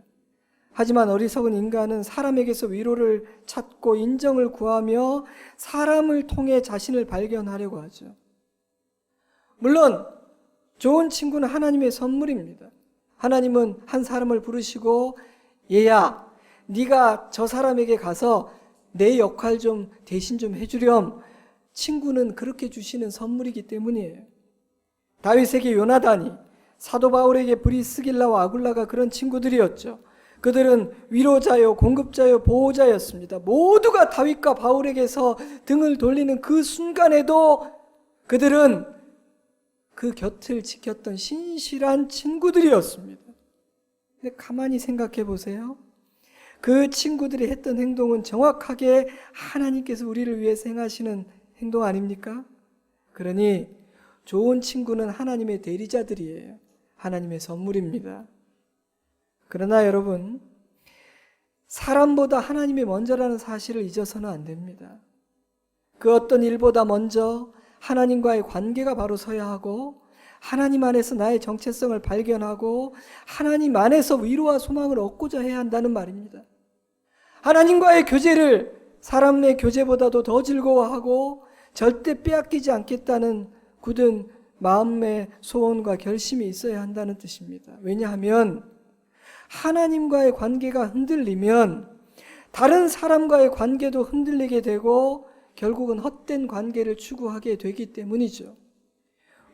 Speaker 1: 하지만 어리석은 인간은 사람에게서 위로를 찾고 인정을 구하며 사람을 통해 자신을 발견하려고 하죠. 물론 좋은 친구는 하나님의 선물입니다. 하나님은 한 사람을 부르시고 얘야, 네가 저 사람에게 가서 내 역할 좀 대신 좀 해주렴. 친구는 그렇게 주시는 선물이기 때문이에요. 다윗에게 요나단이, 사도 바울에게 브리스길라와 아굴라가 그런 친구들이었죠. 그들은 위로자요, 공급자요, 보호자였습니다. 모두가 다윗과 바울에게서 등을 돌리는 그 순간에도 그들은 그 곁을 지켰던 신실한 친구들이었습니다. 근데 가만히 생각해 보세요. 그 친구들이 했던 행동은 정확하게 하나님께서 우리를 위해서 행하시는 행동 아닙니까? 그러니 좋은 친구는 하나님의 대리자들이에요. 하나님의 선물입니다. 그러나 여러분, 사람보다 하나님이 먼저라는 사실을 잊어서는 안 됩니다. 그 어떤 일보다 먼저 하나님과의 관계가 바로 서야 하고, 하나님 안에서 나의 정체성을 발견하고 하나님 안에서 위로와 소망을 얻고자 해야 한다는 말입니다. 하나님과의 교제를 사람의 교제보다도 더 즐거워하고 절대 빼앗기지 않겠다는 굳은 마음의 소원과 결심이 있어야 한다는 뜻입니다. 왜냐하면 하나님과의 관계가 흔들리면 다른 사람과의 관계도 흔들리게 되고 결국은 헛된 관계를 추구하게 되기 때문이죠.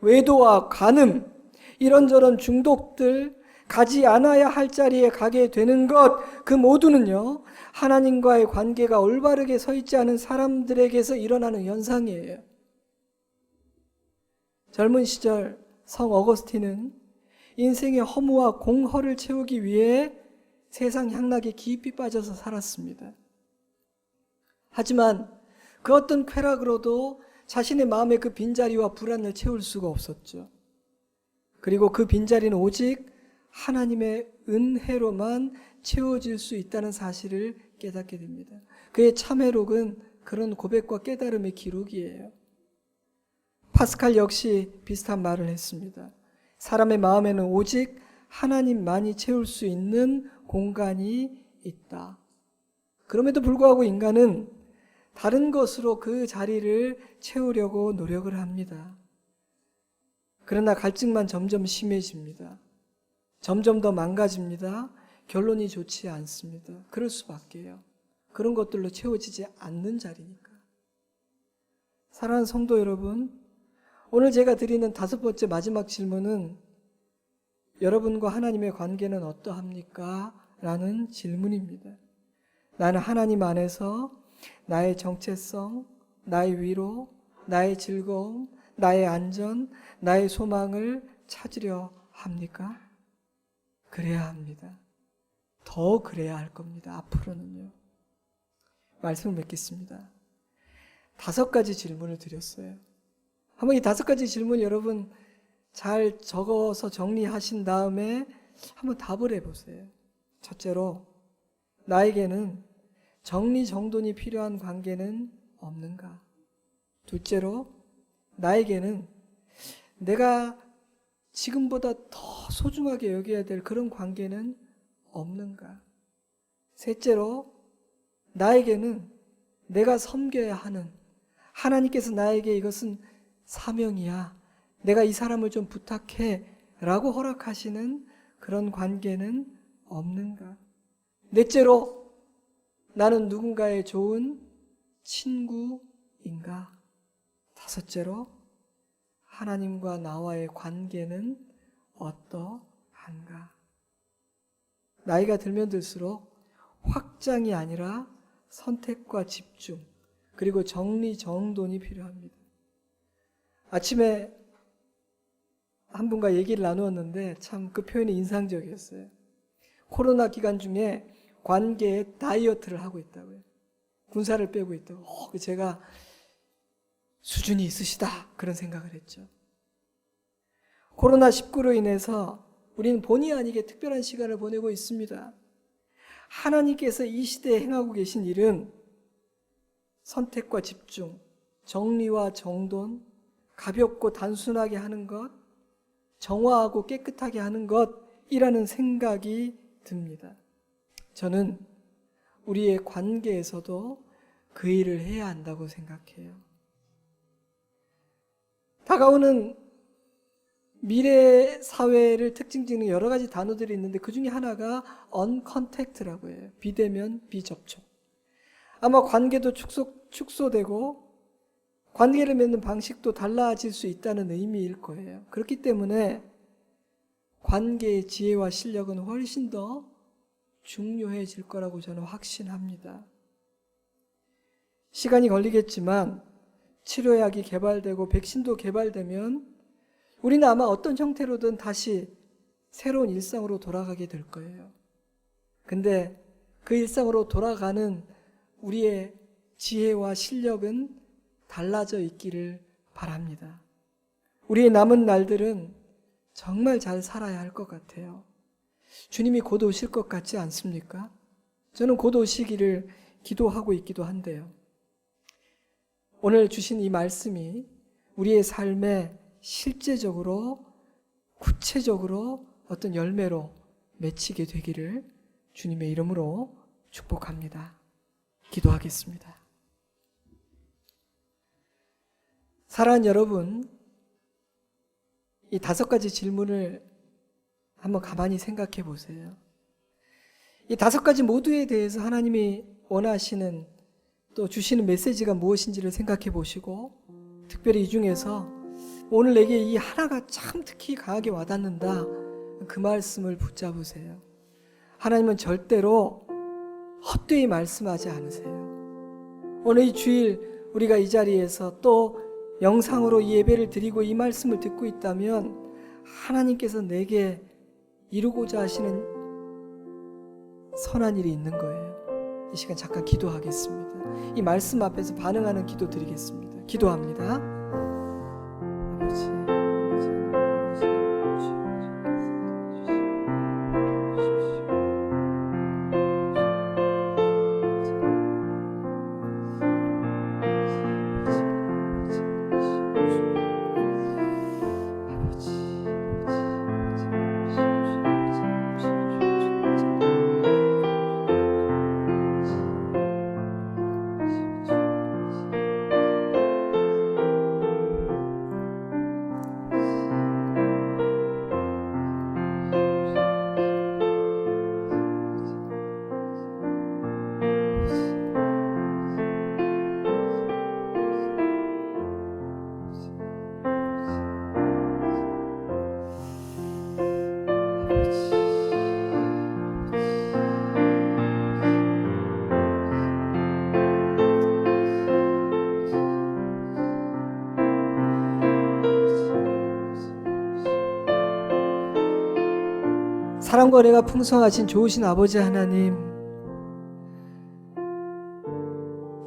Speaker 1: 외도와 간음, 이런저런 중독들, 가지 않아야 할 자리에 가게 되는 것, 그 모두는요, 하나님과의 관계가 올바르게 서 있지 않은 사람들에게서 일어나는 현상이에요. 젊은 시절 성 어거스틴은 인생의 허무와 공허를 채우기 위해 세상 향락에 깊이 빠져서 살았습니다. 하지만 그 어떤 쾌락으로도 자신의 마음의 그 빈자리와 불안을 채울 수가 없었죠. 그리고 그 빈자리는 오직 하나님의 은혜로만 채워질 수 있다는 사실을 깨닫게 됩니다. 그의 참회록은 그런 고백과 깨달음의 기록이에요. 파스칼 역시 비슷한 말을 했습니다. 사람의 마음에는 오직 하나님만이 채울 수 있는 공간이 있다. 그럼에도 불구하고 인간은 다른 것으로 그 자리를 채우려고 노력을 합니다. 그러나 갈증만 점점 심해집니다. 점점 더 망가집니다. 결론이 좋지 않습니다. 그럴 수밖에요. 그런 것들로 채워지지 않는 자리니까. 사랑하는 성도 여러분, 오늘 제가 드리는 5번째 마지막 질문은 여러분과 하나님의 관계는 어떠합니까? 라는 질문입니다. 나는 하나님 안에서 나의 정체성, 나의 위로, 나의 즐거움, 나의 안전, 나의 소망을 찾으려 합니까? 그래야 합니다. 더 그래야 할 겁니다. 앞으로는요. 말씀을 맺겠습니다. 5가지 질문을 드렸어요. 한번 이 5가지 질문 여러분 잘 적어서 정리하신 다음에 한번 답을 해보세요. 첫째로, 나에게는 정리정돈이 필요한 관계는 없는가? 둘째로, 나에게는 내가 지금보다 더 소중하게 여겨야 될 그런 관계는 없는가? 셋째로, 나에게는 내가 섬겨야 하는, 하나님께서 나에게 이것은 사명이야, 내가 이 사람을 좀 부탁해 라고 허락하시는 그런 관계는 없는가? 넷째로, 나는 누군가의 좋은 친구인가? 다섯째로, 하나님과 나와의 관계는 어떠한가? 나이가 들면 들수록 확장이 아니라 선택과 집중, 그리고 정리정돈이 필요합니다. 아침에 한 분과 얘기를 나누었는데 참 그 표현이 인상적이었어요. 코로나 기간 중에 관계에 다이어트를 하고 있다고요. 군살을 빼고 있다고. 제가 수준이 있으시다 그런 생각을 했죠. 코로나19로 인해서 우리는 본의 아니게 특별한 시간을 보내고 있습니다. 하나님께서 이 시대에 행하고 계신 일은 선택과 집중, 정리와 정돈, 가볍고 단순하게 하는 것, 정화하고 깨끗하게 하는 것이라는 생각이 듭니다. 저는 우리의 관계에서도 그 일을 해야 한다고 생각해요. 다가오는 미래 사회를 특징 짓는 여러 가지 단어들이 있는데 그 중에 하나가 uncontact라고 해요. 비대면, 비접촉. 아마 관계도 축소되고 관계를 맺는 방식도 달라질 수 있다는 의미일 거예요. 그렇기 때문에 관계의 지혜와 실력은 훨씬 더 중요해질 거라고 저는 확신합니다. 시간이 걸리겠지만 치료약이 개발되고 백신도 개발되면 우리는 아마 어떤 형태로든 다시 새로운 일상으로 돌아가게 될 거예요. 근데 그 일상으로 돌아가는 우리의 지혜와 실력은 달라져 있기를 바랍니다. 우리의 남은 날들은 정말 잘 살아야 할 것 같아요. 주님이 곧 오실 것 같지 않습니까? 저는 곧 오시기를 기도하고 있기도 한데요. 오늘 주신 이 말씀이 우리의 삶에 실제적으로 구체적으로 어떤 열매로 맺히게 되기를 주님의 이름으로 축복합니다. 기도하겠습니다. 사랑하는 여러분, 이 5가지 질문을 한번 가만히 생각해 보세요. 이 5가지 모두에 대해서 하나님이 원하시는 또 주시는 메시지가 무엇인지를 생각해 보시고 특별히 이 중에서 오늘 내게 이 하나가 참 특히 강하게 와닿는다, 그 말씀을 붙잡으세요. 하나님은 절대로 헛되이 말씀하지 않으세요. 오늘 이 주일 우리가 이 자리에서 또 영상으로 이 예배를 드리고 이 말씀을 듣고 있다면 하나님께서 내게 이루고자 하시는 선한 일이 있는 거예요. 이 시간 잠깐 기도하겠습니다. 이 말씀 앞에서 반응하는 기도 드리겠습니다. 기도합니다. 아버지, 사랑과 은혜가 풍성하신 좋으신 아버지 하나님,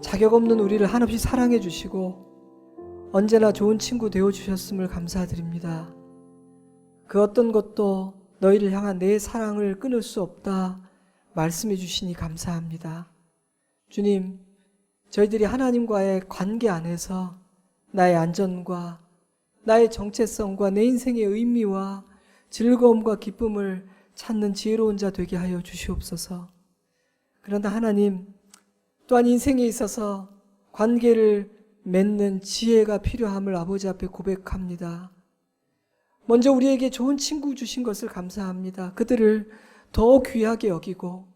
Speaker 1: 자격 없는 우리를 한없이 사랑해 주시고 언제나 좋은 친구 되어 주셨음을 감사드립니다. 그 어떤 것도 너희를 향한 내 사랑을 끊을 수 없다 말씀해 주시니 감사합니다. 주님, 저희들이 하나님과의 관계 안에서 나의 안전과 나의 정체성과 내 인생의 의미와 즐거움과 기쁨을 찾는 지혜로운 자 되게 하여 주시옵소서. 그런데 하나님, 또한 인생에 있어서 관계를 맺는 지혜가 필요함을 아버지 앞에 고백합니다. 먼저 우리에게 좋은 친구 주신 것을 감사합니다. 그들을 더 귀하게 여기고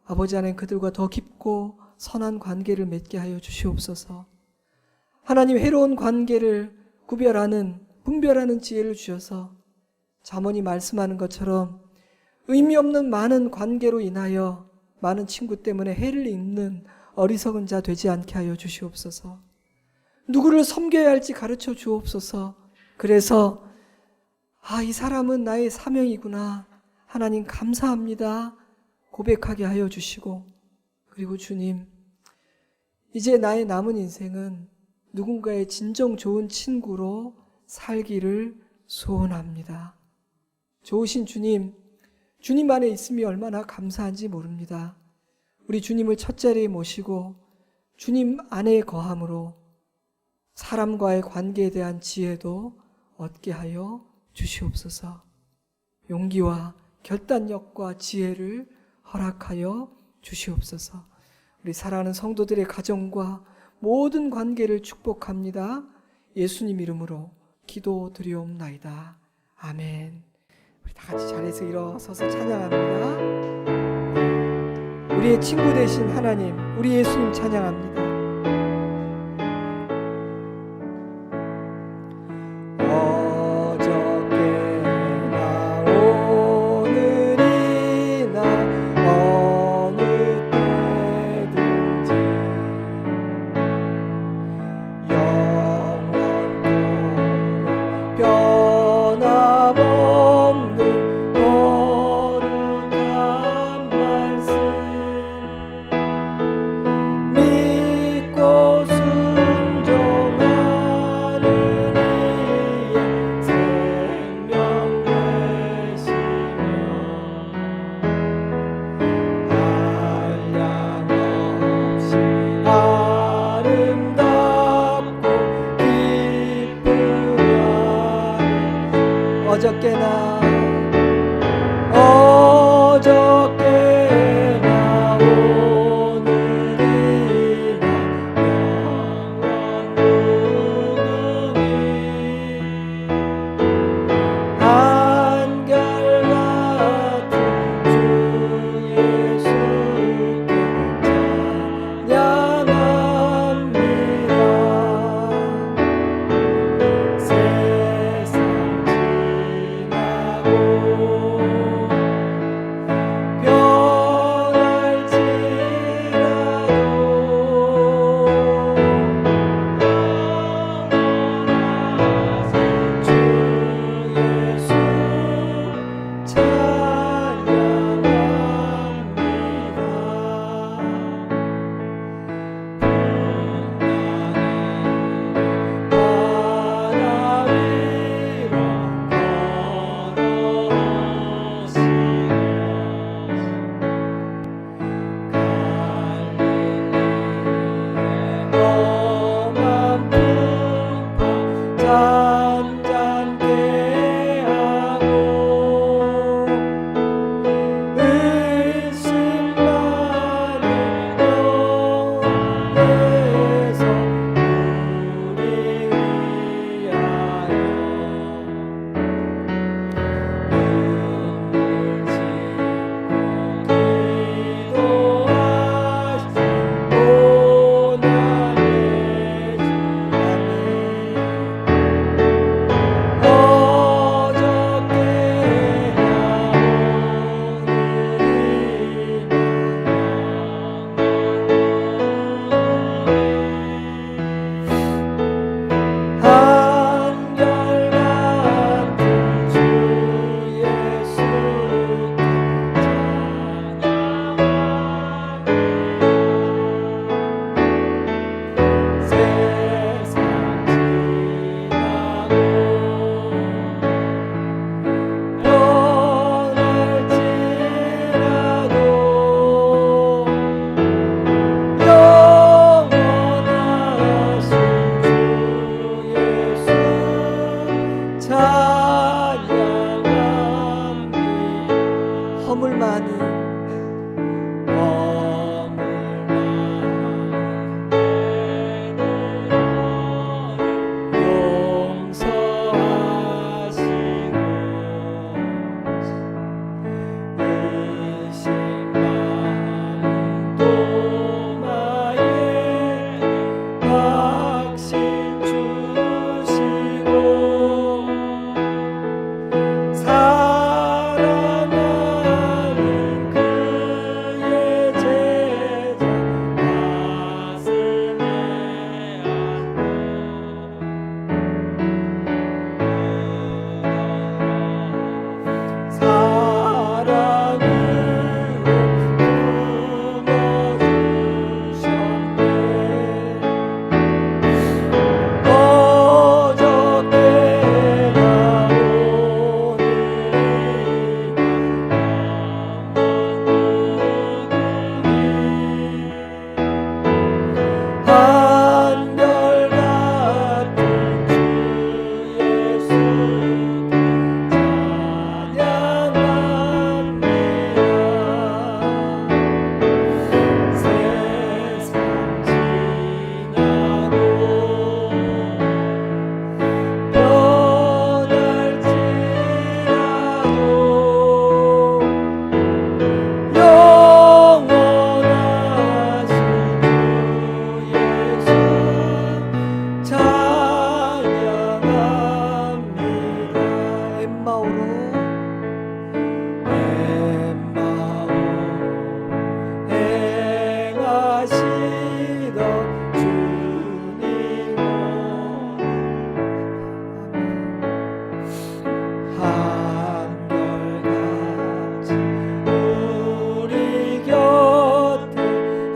Speaker 1: 아버지 하나님, 그들과 더 깊고 선한 관계를 맺게 하여 주시옵소서. 하나님, 해로운 관계를 구별하는 분별하는 지혜를 주셔서 잠언이 말씀하는 것처럼 의미 없는 많은 관계로 인하여 많은 친구 때문에 해를 입는 어리석은 자 되지 않게 하여 주시옵소서. 누구를 섬겨야 할지 가르쳐 주옵소서. 그래서 이 사람은 나의 사명이구나, 하나님 감사합니다 고백하게 하여 주시고, 그리고 주님, 이제 나의 남은 인생은 누군가의 진정 좋은 친구로 살기를 소원합니다. 좋으신 주님, 주님 안에 있음이 얼마나 감사한지 모릅니다. 우리 주님을 첫자리에 모시고 주님 안에 거함으로 사람과의 관계에 대한 지혜도 얻게 하여 주시옵소서. 용기와 결단력과 지혜를 허락하여 주시옵소서. 우리 사랑하는 성도들의 가정과 모든 관계를 축복합니다. 예수님 이름으로 기도드리옵나이다. 아멘. 우리 다 같이 자리에서 일어서서 찬양합니다. 우리의 친구 되신 하나님, 우리 예수님 찬양합니다.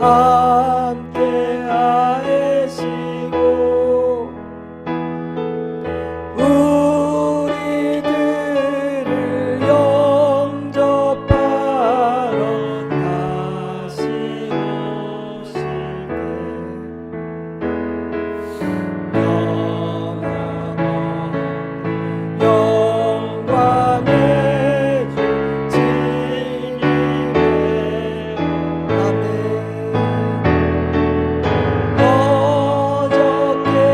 Speaker 1: 함께 하시고 우리들을 영접하러 다시 오실 때 영광의 주 진리에 아멘. 어저께나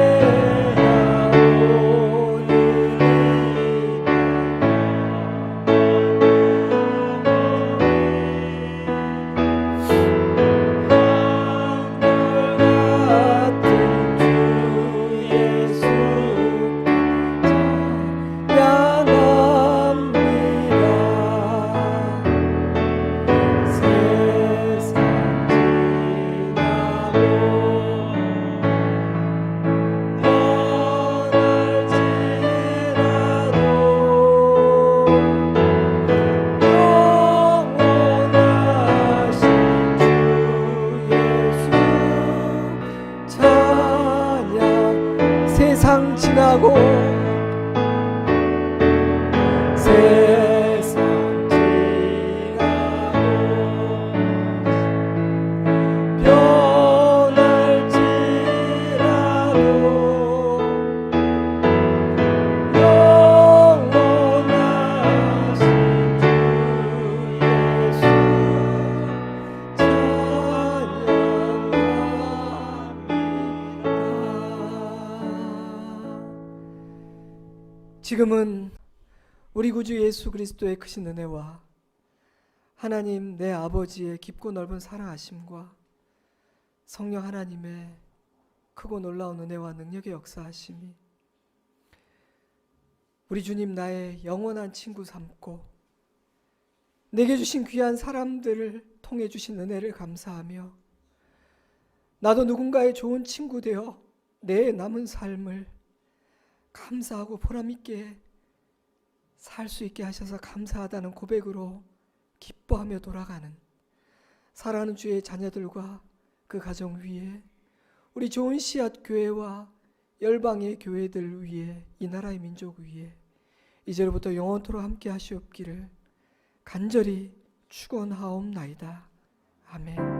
Speaker 1: 세상 지나고 세상 지나고 변할지라도 영원하신 주 예수 지금은 우리 구주 예수 그리스도의 크신 은혜와 하나님 내 아버지의 깊고 넓은 사랑하심과 성령 하나님의 크고 놀라운 은혜와 능력의 역사하심이 우리 주님 나의 영원한 친구 삼고 내게 주신 귀한 사람들을 통해 주신 은혜를 감사하며 나도 누군가의 좋은 친구 되어 내 남은 삶을 감사하고 보람있게 살 수 있게 하셔서 감사하다는 고백으로 기뻐하며 돌아가는 사랑하는 주의 자녀들과 그 가정 위에 우리 좋은 씨앗 교회와 열방의 교회들 위에 이 나라의 민족 위에 이제로부터 영원토록 함께 하시옵기를 간절히 축원하옵나이다. 아멘.